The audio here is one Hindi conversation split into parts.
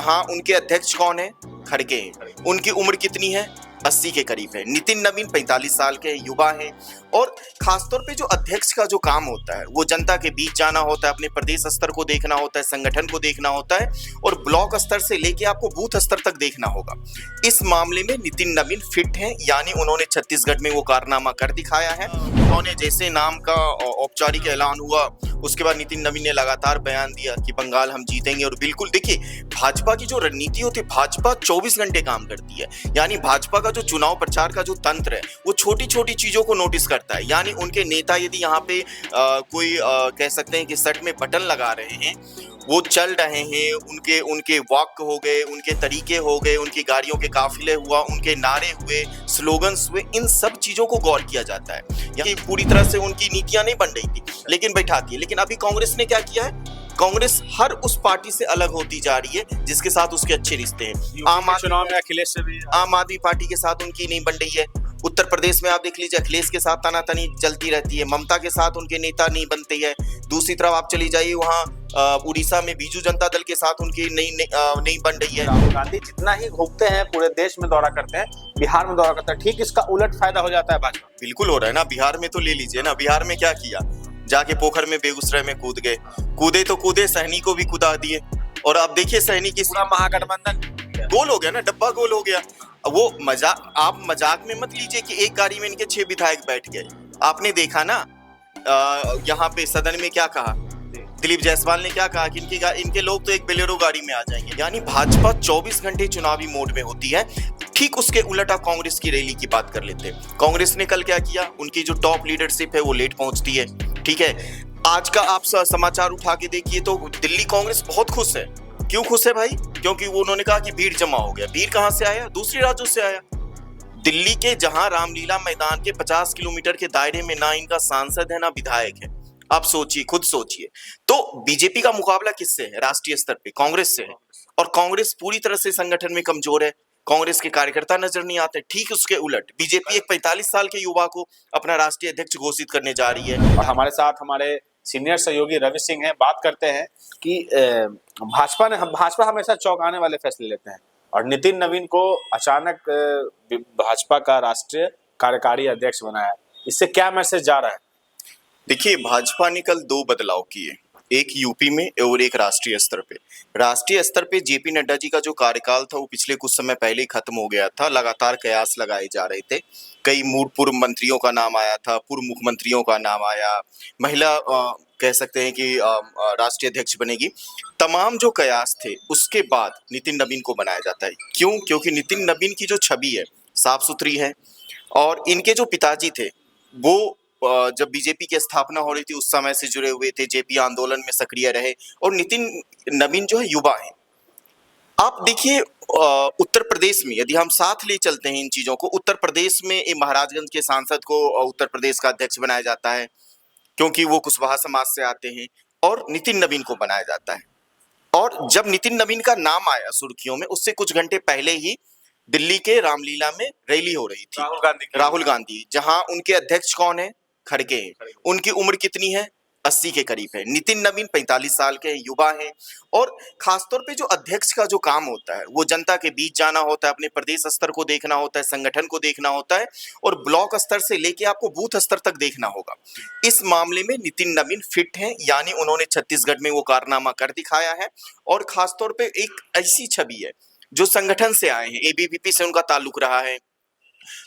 हाँ, उनके अध्यक्ष कौन है? खड़गे हैं। उनकी उम्र कितनी है? 80 के करीब है। नितिन नवीन 45 साल के युवा हैं। और खासतौर पे जो अध्यक्ष का जो काम होता है वो जनता के बीच जाना होता है, अपने प्रदेश स्तर को देखना होता है, संगठन को देखना होता है और ब्लॉक स्तर से लेके आपको बूथ स्तर तक देखना होगा। इस मामले में नितिन नवीन फिट हैं, यानी उन्होंने छत्तीसगढ़ में वो कारनामा कर दिखाया है। उन्होंने जैसे नाम का औपचारिक ऐलान हुआ, उसके बाद नितिन नवीन ने लगातार बयान दिया कि बंगाल हम जीतेंगे। और बिल्कुल देखिए, भाजपा की जो रणनीति होती है, भाजपा 24 घंटे काम करती है। यानी भाजपा का जो चुनाव प्रचार का जो तंत्र है वो छोटी छोटी चीजों को नोटिस करता है। यानी उनके नेता यदि यहाँ पे कोई कह सकते हैं कि शर्ट में बटन लगा रहे हैं, वो चल रहे हैं, उनके उनके वॉक हो गए, उनके तरीके हो गए, उनकी गाड़ियों के काफिले हुआ, उनके नारे हुए, स्लोगन्स हुए, इन सब चीजों को गौर किया जाता है। ये पूरी तरह से उनकी नीतियां नहीं बन रही थी, लेकिन बैठाती है। लेकिन अभी कांग्रेस ने क्या किया है? कांग्रेस हर उस पार्टी से अलग होती जा रही है जिसके साथ उसके अच्छे रिश्ते हैं। आम आदमी पार्टी के साथ उनकी नहीं बन रही है। उत्तर प्रदेश में आप देख लीजिए, अखिलेश के साथ तानातनी चलती रहती है, ममता के साथ उनके नेता नहीं बनते हैं। दूसरी तरफ आप चली जाइए, वहाँ उड़ीसा में बीजू जनता दल के साथ उनकी नहीं बन रही है। राहुल गांधी जितना ही घूमते हैं, पूरे देश में दौरा करते हैं, बिहार में दौरा करते हैं, ठीक इसका उलट फायदा हो जाता है भाजपा। बिल्कुल हो रहा है ना। बिहार में तो ले लीजिए ना, बिहार में क्या किया? जाके पोखर में, बेगूसराय में कूदे तो कूदे, सहनी को भी कूदा दिए। और आप देखिए सहनी की पूरा महागठबंधन गोल हो गया ना, डब्बा गोल हो गया। वो मजाक, आप मजाक में मत लीजिए कि एक गाड़ी में इनके 6 विधायक बैठ गए। आपने देखा ना यहाँ पे सदन में क्या कहा दिलीप जायसवाल ने, क्या कहा कि इनके लोग तो एक बोलेरो गाड़ी में आ जाएंगे। यानी भाजपा 24 घंटे चुनावी मोड में होती है। ठीक उसके उलट आप कांग्रेस की रैली की बात कर लेते हैं। कांग्रेस ने कल क्या किया? उनकी जो टॉप लीडरशिप है वो लेट पहुंचती है। ठीक है, आज का आप समाचार उठा के देखिए तो दिल्ली कांग्रेस बहुत खुश है। क्यों खुश है भाई? क्योंकि वो उन्होंने कहा कि भीड़ जमा हो गया। भीड़ कहां से आया? दूसरे राज्यों से आया। दिल्ली के जहां रामलीला मैदान के 50 किलोमीटर के दायरे में ना इनका सांसद है ना विधायक है। आप सोचिए, खुद सोचिए। तो बीजेपी का मुकाबला किससे है? राष्ट्रीय स्तर पे कांग्रेस से है। और कांग्रेस पूरी तरह से संगठन में कमजोर है। कांग्रेस के कार्यकर्ता नजर नहीं आते। ठीक उसके उलट बीजेपी एक 45 साल के युवा को अपना राष्ट्रीय अध्यक्ष घोषित करने जा रही है। और हमारे साथ हमारे सीनियर सहयोगी रवि सिंह हैं। बात करते हैं कि भाजपा हमेशा चौंकाने वाले फैसले लेते हैं और नितिन नवीन को अचानक भाजपा का राष्ट्रीय कार्यकारी अध्यक्ष बनाया। इससे क्या मैसेज जा रहा है? देखिए, भाजपा ने कल 2 बदलाव किए, एक यूपी में और एक राष्ट्रीय स्तर पे। राष्ट्रीय स्तर पे जेपी नड्डा जी का जो कार्यकाल था वो पिछले कुछ समय पहले ही खत्म हो गया था। लगातार कयास लगाए जा रहे थे। कई पूर्व मंत्रियों का नाम आया था, पूर्व मुख्यमंत्रियों का नाम आया, महिला कह सकते हैं कि राष्ट्रीय अध्यक्ष बनेगी। तमाम जो कयास थे उसके बाद नितिन नवीन को बनाया जाता है। क्यों? क्योंकि नितिन नवीन की जो छवि है साफ सुथरी है। और इनके जो पिताजी थे वो जब बीजेपी की स्थापना हो रही थी उस समय से जुड़े हुए थे, जेपी आंदोलन में सक्रिय रहे। और नितिन नवीन जो है युवा है। आप देखिए, उत्तर प्रदेश में यदि हम साथ ले चलते हैं इन चीजों को, उत्तर प्रदेश में महाराजगंज के सांसद को उत्तर प्रदेश का अध्यक्ष बनाया जाता है क्योंकि वो कुशवाहा समाज से आते हैं। और नितिन नवीन को बनाया जाता है। और जब नितिन नवीन का नाम आया सुर्खियों में, उससे कुछ घंटे पहले ही दिल्ली के रामलीला में रैली हो रही थी, राहुल गांधी, जहां उनके अध्यक्ष कौन है? खड़गे हैं। उनकी उम्र कितनी है? 80 के करीब है। नितिन नवीन 45 साल के युवा हैं। और खासतौर पे जो अध्यक्ष का जो काम होता है वो जनता के बीच जाना होता है, अपने प्रदेश स्तर को देखना होता है, संगठन को देखना होता है और ब्लॉक स्तर से लेके आपको बूथ स्तर तक देखना होगा। इस मामले में नितिन नवीन फिट हैं, यानी उन्होंने छत्तीसगढ़ में वो कारनामा कर दिखाया है। और खासतौर पे एक ऐसी छवि है जो संगठन से आए हैं, एबीवीपी से उनका ताल्लुक रहा है।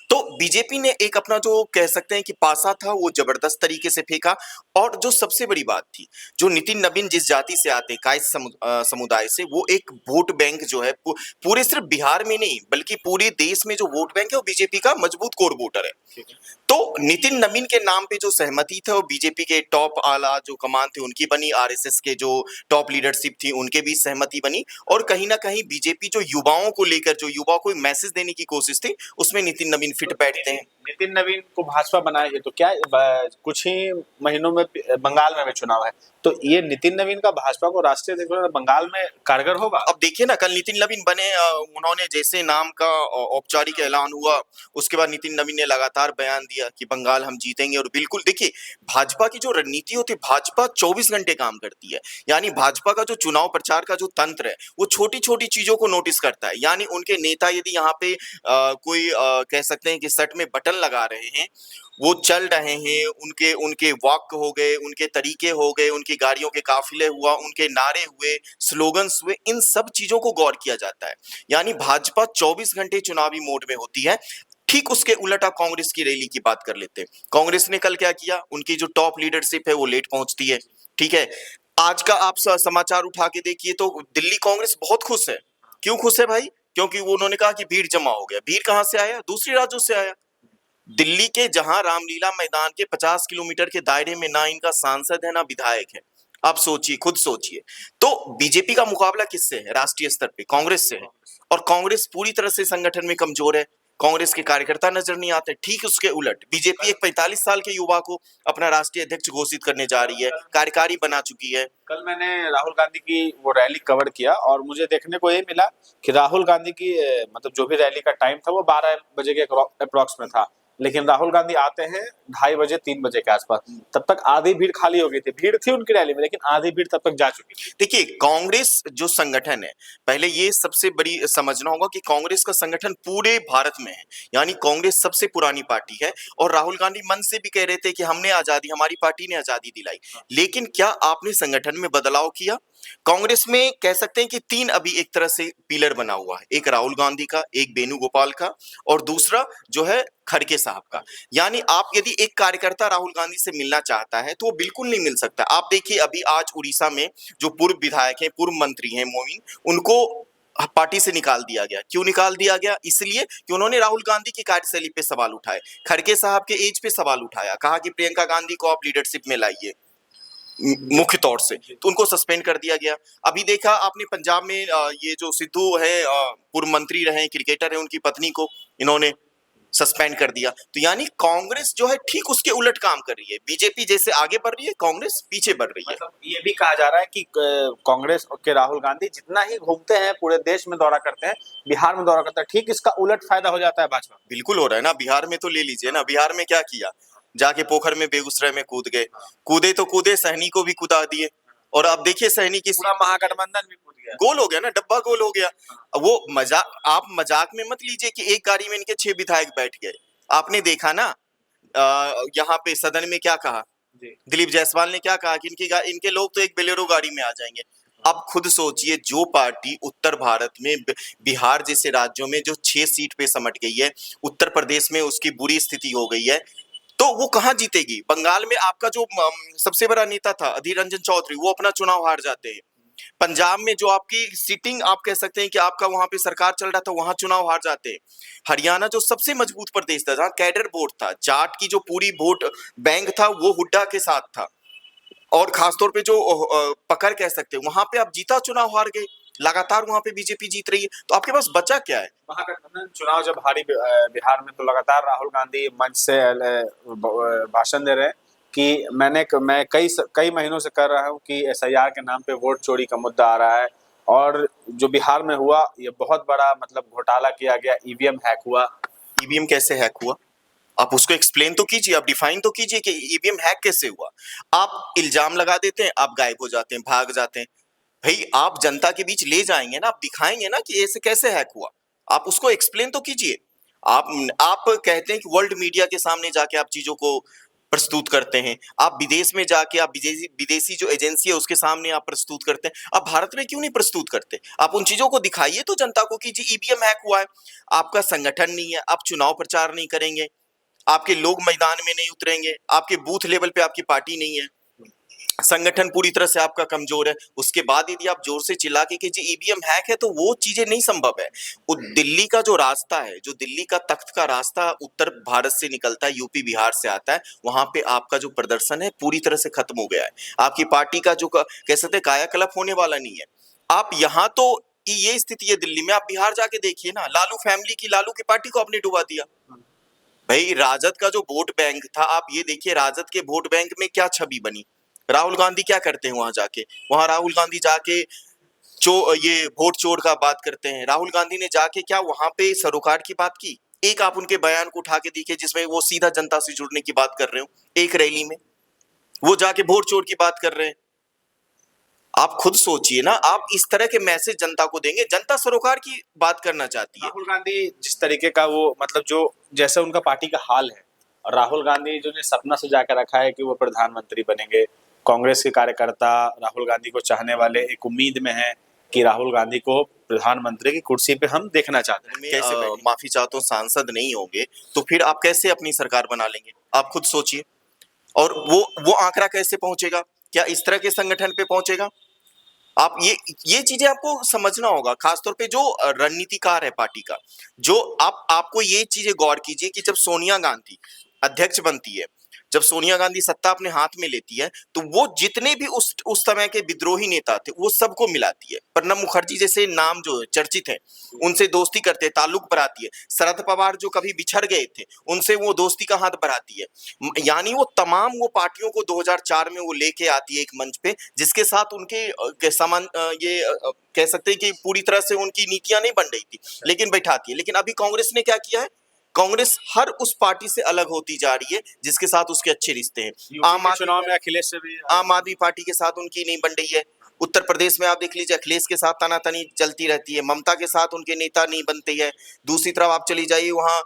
तो बीजेपी ने एक अपना जो कह सकते हैं कि पासा था वो जबरदस्त तरीके से फेंका। और जो सबसे बड़ी बात थी, जो नितिन नवीन जिस जाति से आते, कायस्थ समुदाय से, वो एक वोट बैंक जो है पूरे सिर्फ बिहार में नहीं बल्कि पूरे देश में जो वोट बैंक है वो बीजेपी का मजबूत कोर वोटर है। तो नितिन नवीन के नाम पे जो सहमति था वो बीजेपी के टॉप आला जो कमान थे उनकी बनी, आरएसएस के जो टॉप लीडरशिप थी उनके भी सहमति बनी। और कहीं ना कहीं बीजेपी जो युवाओं को लेकर, जो युवाओं को मैसेज देने की कोशिश थी, उसमें नितिन नितिन नवीन फिट बैठते हैं। नितिन नवीन को भाजपा बनाई है तो क्या कुछ ही महीनों में बंगाल में भी चुनाव है, तो ये नितिन नवीन का भाजपा को राष्ट्रीय अध्यक्ष बनाना बंगाल में कारगर होगा? अब देखिए ना, कल नितिन नवीन बने, उन्होंने जैसे नाम का औपचारिक ऐलान हुआ, उसके बाद नितिन नवीन ने लगातार बयान दिया कि बंगाल हम जीतेंगे। और बिल्कुल देखिए, भाजपा की जो रणनीति होती है, भाजपा 24 घंटे काम करती है। यानी भाजपा का जो चुनाव प्रचार का जो तंत्र है, वो छोटी छोटी चीजों को नोटिस करता है। यानी उनके नेता यदि यहाँ पे कोई कह सकते हैं कि सट में बटन लगा रहे हैं, वो चल रहे हैं, उनके उनके वॉक हो गए, उनके तरीके हो गए, उनकी गाड़ियों के काफिले हुआ, उनके नारे हुए, स्लोगन्स हुए, इन सब चीजों को गौर किया जाता है। यानी भाजपा 24 घंटे चुनावी मोड में होती है। ठीक उसके उलट आप कांग्रेस की रैली की बात कर लेते हैं। कांग्रेस ने कल क्या किया, उनकी जो टॉप लीडरशिप है वो लेट पहुंचती है। ठीक है, आज का आप समाचार उठा के देखिए तो दिल्ली कांग्रेस बहुत खुश है। क्यों खुश है भाई? क्योंकि वो उन्होंने कहा कि भीड़ जमा हो गया। भीड़ कहां से आया? दूसरे राज्यों से आया। दिल्ली के जहां रामलीला मैदान के 50 किलोमीटर के दायरे में ना इनका सांसद है ना विधायक है। आप सोचिए, खुद सोचिए। तो बीजेपी का मुकाबला किससे है राष्ट्रीय स्तर पे? कांग्रेस से है। और कांग्रेस पूरी तरह से संगठन में कमजोर है। कांग्रेस के कार्यकर्ता नजर नहीं आते। ठीक उसके उलट बीजेपी एक 45 साल के युवा को अपना राष्ट्रीय अध्यक्ष घोषित करने जा रही है, कार्यकारी बना चुकी है। कल मैंने राहुल गांधी की वो रैली कवर किया और मुझे देखने को ये मिला कि राहुल गांधी की मतलब जो भी रैली का टाइम था वो 12 बजे के अप्रॉक्स में था, लेकिन राहुल गांधी आते हैं 2:30 बजे 3 बजे के आसपास। तब तक आधी भीड़ खाली हो गई थी। भीड़ थी उनकी रैली में, लेकिन आधी भीड़ तब तक जा चुकी थी। देखिए, कांग्रेस जो संगठन है, पहले ये सबसे बड़ी समझना होगा कि कांग्रेस का संगठन पूरे भारत में है। यानी कांग्रेस सबसे पुरानी पार्टी है। और राहुल गांधी मन से भी कह रहे थे कि हमने आजादी, हमारी पार्टी ने आजादी दिलाई। लेकिन क्या आपने संगठन में बदलाव किया? कांग्रेस में कह सकते हैं कि 3 अभी एक तरह से पिलर बना हुआ है। एक राहुल गांधी का, एक वेणुगोपाल का, और दूसरा जो है खड़गे साहब का। यानी आप यदि एक कार्यकर्ता राहुल गांधी से मिलना चाहता है तो वो बिल्कुल नहीं मिल सकता। आप देखिए, अभी आज उड़ीसा में जो पूर्व विधायक हैं, पूर्व मंत्री हैं मोमिन, उनको पार्टी से निकाल दिया गया। क्यों निकाल दिया गया? इसलिए कि उन्होंने राहुल गांधी की कार्यशैली पे सवाल उठाए, खड़गे साहब के एज पे सवाल उठाया, कहा कि प्रियंका गांधी को आप लीडरशिप में लाइए मुख्य तौर से, तो उनको सस्पेंड कर दिया गया। अभी देखा आपने पंजाब में ये जो सिद्धू है, पूर्व मंत्री रहे, क्रिकेटर है, उनकी पत्नी को इन्होंने सस्पेंड कर दिया। तो यानी कांग्रेस जो है ठीक उसके उलट काम कर रही है। बीजेपी जैसे आगे बढ़ रही है, कांग्रेस पीछे बढ़ रही है। मतलब ये भी कहा जा रहा है कि कांग्रेस के राहुल गांधी जितना ही घूमते हैं, पूरे देश में दौरा करते हैं, बिहार में दौरा करते हैं, ठीक इसका उलट फायदा हो जाता है भाजपा। बिल्कुल हो रहा है ना। बिहार में तो ले लीजिए ना, बिहार में क्या किया, जाके पोखर में, बेगूसराय में कूद गए। कूदे तो कूदे, सहनी को भी कूदा दिए। और अब देखिए सहनी की पूरा महागठबंधन भी कूद गया। गोल हो गया ना, डब्बा गोल हो गया। अब वो मजाक, आप मजाक में मत लीजिए कि एक गाड़ी में इनके 6 विधायक बैठ गए। आपने देखा ना यहाँ पे सदन में क्या कहा दिलीप जायसवाल ने, क्या कहा कि इनके लोग तो एक बोलेरो गाड़ी में आ जाएंगे। अब खुद सोचिए, जो पार्टी उत्तर भारत में बिहार जैसे राज्यों में जो 6 सीट पे समट गई है, उत्तर प्रदेश में उसकी बुरी स्थिति हो गई है, तो वो कहाँ जीतेगी? बंगाल में आपका जो सबसे बड़ा नेता था अधीर रंजन चौधरी, वो अपना चुनाव हार जाते हैं। पंजाब में जो आपकी सीटिंग, आप कह सकते हैं कि आपका वहां पे सरकार चल रहा था, वहां चुनाव हार जाते हैं। हरियाणा जो सबसे मजबूत प्रदेश था, जहां कैडर वोट था, जाट की जो पूरी वोट बैंक था, वो हुड्डा के साथ था, और खासतौर पे जो पकड़ कह सकते हैं, वहां पे आप जीता चुनाव हार गए। लगातार वहां पे बीजेपी जीत रही है, तो आपके पास बचा क्या है? महागठबंधन चुनाव जब हारी बिहार में, तो लगातार राहुल गांधी मंच से भाषण दे रहे हैं कि मैं कई महीनों से कर रहा हूं कि एसआईआर के नाम पे वोट चोरी का मुद्दा आ रहा है, और जो बिहार में हुआ ये बहुत बड़ा मतलब घोटाला किया गया, ईवीएम हैक हुआ। ईवीएम कैसे हैक हुआ? आप उसको एक्सप्लेन तो कीजिए, आप डिफाइन तो कीजिए कि ईवीएम हैक कैसे हुआ। आप इल्जाम लगा देते हैं, आप गायब हो जाते हैं, भाग जाते हैं। भाई, आप जनता के बीच ले जाएंगे ना, आप दिखाएंगे ना कि ऐसे कैसे हैक हुआ। आप उसको एक्सप्लेन तो कीजिए। आप कहते हैं कि वर्ल्ड मीडिया के सामने जाके आप चीजों को प्रस्तुत करते हैं, आप विदेश में जाके आप विदेशी जो एजेंसी है उसके सामने आप प्रस्तुत करते हैं। आप भारत में क्यों नहीं प्रस्तुत करते? आप उन चीजों को दिखाइए तो जनता को कि जी ईवीएम हैक हुआ है। आपका संगठन नहीं है, आप चुनाव प्रचार नहीं करेंगे, आपके लोग मैदान में नहीं उतरेंगे, आपके बूथ लेवल पे आपकी पार्टी नहीं है, संगठन पूरी तरह से आपका कमजोर है। उसके बाद यदि आप जोर से चिल्ला के जी ईवीएम हैक है, तो वो चीजें नहीं संभव है। वो दिल्ली का जो रास्ता है, जो दिल्ली का तख्त का रास्ता उत्तर भारत से निकलता है, यूपी बिहार से आता है, वहां पे आपका जो प्रदर्शन है पूरी तरह से खत्म हो गया है। आपकी पार्टी का जो कह सकते हैं कायाकल्प होने वाला नहीं है। आप यहाँ तो कि ये स्थिति है दिल्ली में, आप बिहार जाके देखिए ना, लालू फैमिली की, लालू की पार्टी को आपने डुबा दिया। भाई राजद का जो वोट बैंक था, आप ये देखिए राजद के वोट बैंक में क्या छवि बनी। राहुल गांधी क्या करते हैं वहां जाके, वहां राहुल गांधी जाके ये वोट चोर का बात करते हैं। राहुल गांधी ने जाके क्या वहां पे सरोकार की बात की? एक आप उनके बयान को उठा के देखिए जिसमें वो सीधा जनता से जुड़ने की बात कर रहे हो। एक रैली में वो जाके वोट चोर की बात कर रहे हैं। आप खुद सोचिए ना, आप इस तरह के मैसेज जनता को देंगे, जनता सरोकार की बात करना चाहती है। राहुल गांधी जिस तरीके का वो मतलब जो जैसे उनका पार्टी का हाल है, और राहुल गांधी जो ने सपना सजा कर रखा है कि वो प्रधानमंत्री बनेंगे, कांग्रेस के कार्यकर्ता राहुल गांधी को चाहने वाले एक उम्मीद में है कि राहुल गांधी को प्रधानमंत्री की कुर्सी पे हम देखना चाहते हैं। कैसे माफी चाहता हूँ, सांसद नहीं होंगे तो फिर आप कैसे अपनी सरकार बना लेंगे? आप खुद सोचिए। और वो आंकड़ा कैसे पहुंचेगा? क्या इस तरह के संगठन पे पहुंचेगा? आप ये चीजें आपको समझना होगा, खासतौर पे जो रणनीतिकार है पार्टी का। जो आपको ये चीजें गौर कीजिए कि जब सोनिया गांधी अध्यक्ष बनती है, जब सोनिया गांधी सत्ता अपने हाथ में लेती है, तो वो जितने भी उस समय के विद्रोही नेता थे वो सबको मिलाती है। प्रणब मुखर्जी जैसे नाम जो चर्चित है, उनसे दोस्ती करते, ताल्लुक बढ़ाती है। शरद पवार जो कभी बिछड़ गए थे, उनसे वो दोस्ती का हाथ बढ़ाती है। यानी वो तमाम वो पार्टियों को 2004 में वो लेके आती है एक मंच पे, जिसके साथ उनके कह सकते हैं कि पूरी तरह से उनकी नीतियां नहीं बन रही थी, लेकिन बैठाती है। लेकिन अभी कांग्रेस ने क्या किया है? कांग्रेस हर उस पार्टी से अलग होती जा रही है जिसके साथ उसके अच्छे रिश्ते हैं। चुनाव में अखिलेश से भी, आम आदमी पार्टी के साथ उनकी नहीं बन रही है। उत्तर प्रदेश में आप देख लीजिए, अखिलेश के साथ तनातनी चलती रहती है, ममता के साथ उनके नेता नहीं बनते हैं। दूसरी तरफ आप चली जाइए, वहां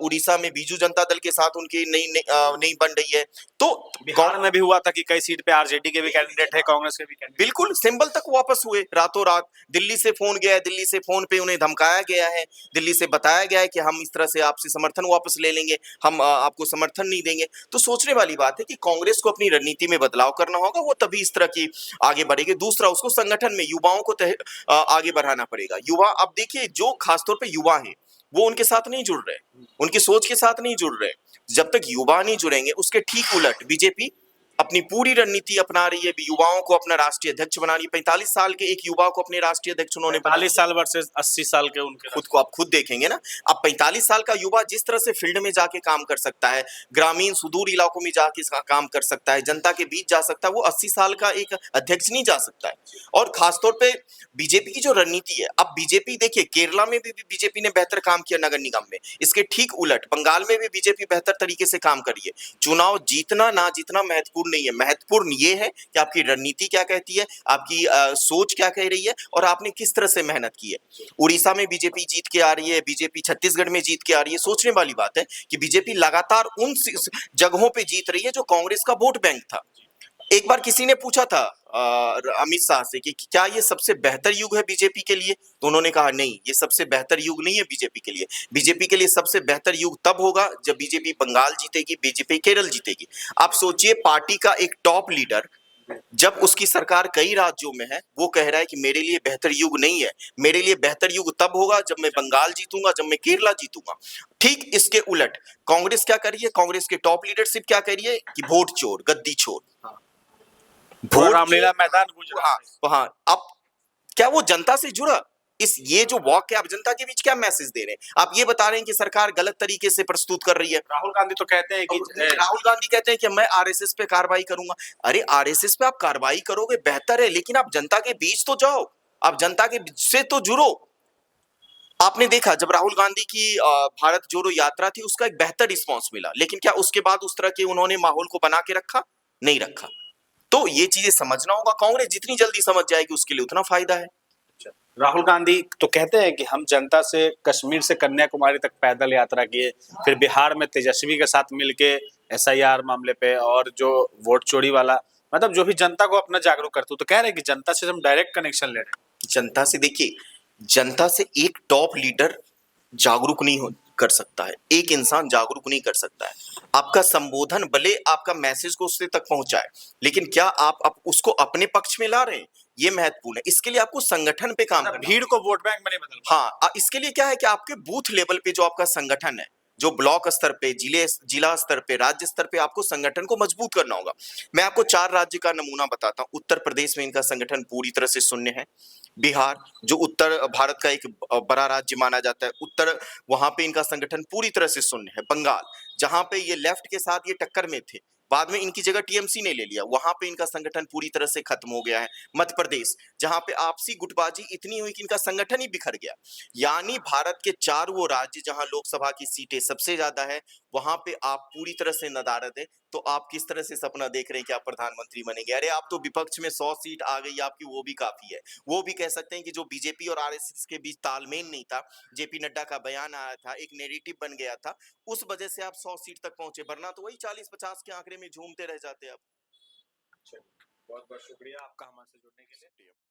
उड़ीसा में बीजू जनता दल के साथ उनकी नहीं बन रही है। तो बिहार में भी हुआ था कि कई सीट पे आरजेडी के भी कैंडिडेट है, कांग्रेस के भी कैंडिडेट। बिल्कुल सिंबल तक वापस हुए रातों रात। दिल्ली से फोन गया है, दिल्ली से फोन पे उन्हें धमकाया गया है, दिल्ली से बताया गया है कि हम इस तरह से आपसे समर्थन वापस ले लेंगे, हम आपको समर्थन नहीं देंगे। तो सोचने वाली बात है कि कांग्रेस को अपनी रणनीति में बदलाव करना होगा, वो तभी इस तरह की आगे बढ़ेगी। दूसरा, उसको संगठन में युवाओं को आगे बढ़ाना पड़ेगा। युवा, अब देखिए जो खासतौर पर युवा है वो उनके साथ नहीं जुड़ रहे, उनकी सोच के साथ नहीं जुड़ रहे। जब तक युवा नहीं जुड़ेंगे, उसके ठीक उलट बीजेपी अपनी पूरी रणनीति अपना रही है, युवाओं को अपना राष्ट्रीय अध्यक्ष बना रही है। 45 साल के एक युवा को अपने राष्ट्रीय अध्यक्ष उन्होंने 45 साल वर्सेस 80 साल के उनके खुद को आप खुद देखेंगे ना। अब 45 साल का युवा जिस तरह से फील्ड में जाके काम कर सकता है, ग्रामीण सुदूर इलाकों में जाके काम कर सकता है, जनता के बीच जा सकता है, वो 80 साल का एक अध्यक्ष नहीं जा सकता है। और खासतौर पे बीजेपी की जो रणनीति है, अब बीजेपी देखिए केरला में भी बीजेपी ने बेहतर काम किया नगर निगम में, इसके ठीक उलट बंगाल में भी बीजेपी बेहतर तरीके से काम कर रही है। चुनाव जीतना ना जीतना महत्वपूर्ण नहीं है, महत्वपूर्ण ये है कि आपकी रणनीति क्या कहती है, आपकी सोच क्या कह रही है, और आपने किस तरह से मेहनत की है। उड़ीसा में बीजेपी जीत के आ रही है, बीजेपी छत्तीसगढ़ में जीत के आ रही है। सोचने वाली बात है कि बीजेपी लगातार उन जगहों पे जीत रही है जो कांग्रेस का वोट बैंक था। एक बार किसी ने पूछा था अमित शाह से कि क्या ये सबसे बेहतर युग है बीजेपी के लिए, तो उन्होंने कहा नहीं, ये सबसे बेहतर युग नहीं है बीजेपी के लिए। बीजेपी के लिए सबसे बेहतर युग तब होगा जब बीजेपी बंगाल जीतेगी, बीजेपी केरल जीतेगी। आप सोचिए, पार्टी का एक टॉप लीडर जब उसकी सरकार कई राज्यों में है, वो कह रहा है कि मेरे लिए बेहतर युग नहीं है, मेरे लिए बेहतर युग तब होगा जब मैं बंगाल जीतूंगा, जब मैं केरला जीतूंगा। ठीक इसके उलट कांग्रेस क्या कर रही है, कांग्रेस के टॉप लीडरशिप क्या कह रही है कि वोट चोर, गद्दी चोर, वोट रामलीला मैदान गुजरा। हाँ, अब क्या वो जनता से जुड़ा? ये जो वॉक है, आप जनता के बीच क्या मैसेज दे रहे हैं? आप ये बता रहे हैं कि सरकार गलत तरीके से प्रस्तुत कर रही है। राहुल गांधी तो कहते हैं कि राहुल गांधी कहते हैं कि मैं आरएसएस पे कार्रवाई करूंगा। अरे आरएसएस पे आप कार्रवाई करोगे बेहतर है, लेकिन आप जनता के बीच तो जाओ, आप जनता के बीच से तो जुड़ो। आपने देखा जब राहुल गांधी की भारत जोड़ो यात्रा थी, उसका एक बेहतर रिस्पॉन्स मिला, लेकिन क्या उसके बाद उस तरह के उन्होंने माहौल को बना के रखा? नहीं रखा। तो ये चीजें समझना होगा। कांग्रेस जितनी जल्दी समझ जाएगी उसके लिए उतना फायदा है। राहुल गांधी तो कहते हैं कि हम जनता से कश्मीर से कन्याकुमारी तक पैदल यात्रा किए, फिर बिहार में तेजस्वी के साथ मिलके एसआईआर मामले पे और जो वोट चोरी वाला, मतलब जो भी जनता को अपना जागरूक करते, तो कह रहे हैं कि जनता से हम डायरेक्ट कनेक्शन ले रहे हैं। जनता से देखिए, जनता से एक टॉप लीडर जागरूक नहीं कर सकता है, एक इंसान जागरूक नहीं कर सकता है। आपका संबोधन भले आपका मैसेज को उससे तक पहुंचाए, लेकिन क्या आप उसको अपने पक्ष में ला रहे हैं, ये महत्वपूर्ण है। इसके लिए आपको संगठन पे काम करना, भीड़ को वोट बैंक में नहीं बदल। हाँ, इसके लिए क्या है कि आपके बूथ लेवल पे जो आपका संगठन है, जो ब्लॉक स्तर पे, जिला स्तर पे, राज्य स्तर पे आपको संगठन को मजबूत करना होगा। मैं आपको 4 राज्य का नमूना बताता हूं। उत्तर प्रदेश में इनका संगठन पूरी तरह से शून्य है, बिहार जो उत्तर भारत का एक बड़ा राज्य माना जाता है, उत्तर वहां पे इनका संगठन पूरी तरह से शून्य है। बंगाल जहां पे ये लेफ्ट के साथ ये टक्कर में थे, बाद में इनकी जगह टीएमसी ने ले लिया, वहां पे इनका संगठन पूरी तरह से खत्म हो गया है। मध्य प्रदेश जहां पे आपसी गुटबाजी इतनी हुई कि इनका संगठन ही बिखर गया। यानी भारत के चारों वो राज्य जहां लोकसभा की सीटें सबसे ज्यादा है, वहां पे आप पूरी तरह से नदारद है। तो आप किस तरह से सपना देख रहे हैं कि आप प्रधानमंत्री बनेंगे? अरे आप तो विपक्ष में 100 सीट आ गई आपकी, वो भी काफी है। वो भी कह सकते हैं कि जो बीजेपी और आरएसएस के बीच तालमेल नहीं था, जेपी नड्डा का बयान आया था, एक नैरेटिव बन गया था, उस वजह से आप 100 सीट तक पहुंचे, वरना तो वही 40-50 के आंकड़े में झूमते रह जाते आप। बहुत बहुत शुक्रिया आपका हमारे से जुड़ने के लिए।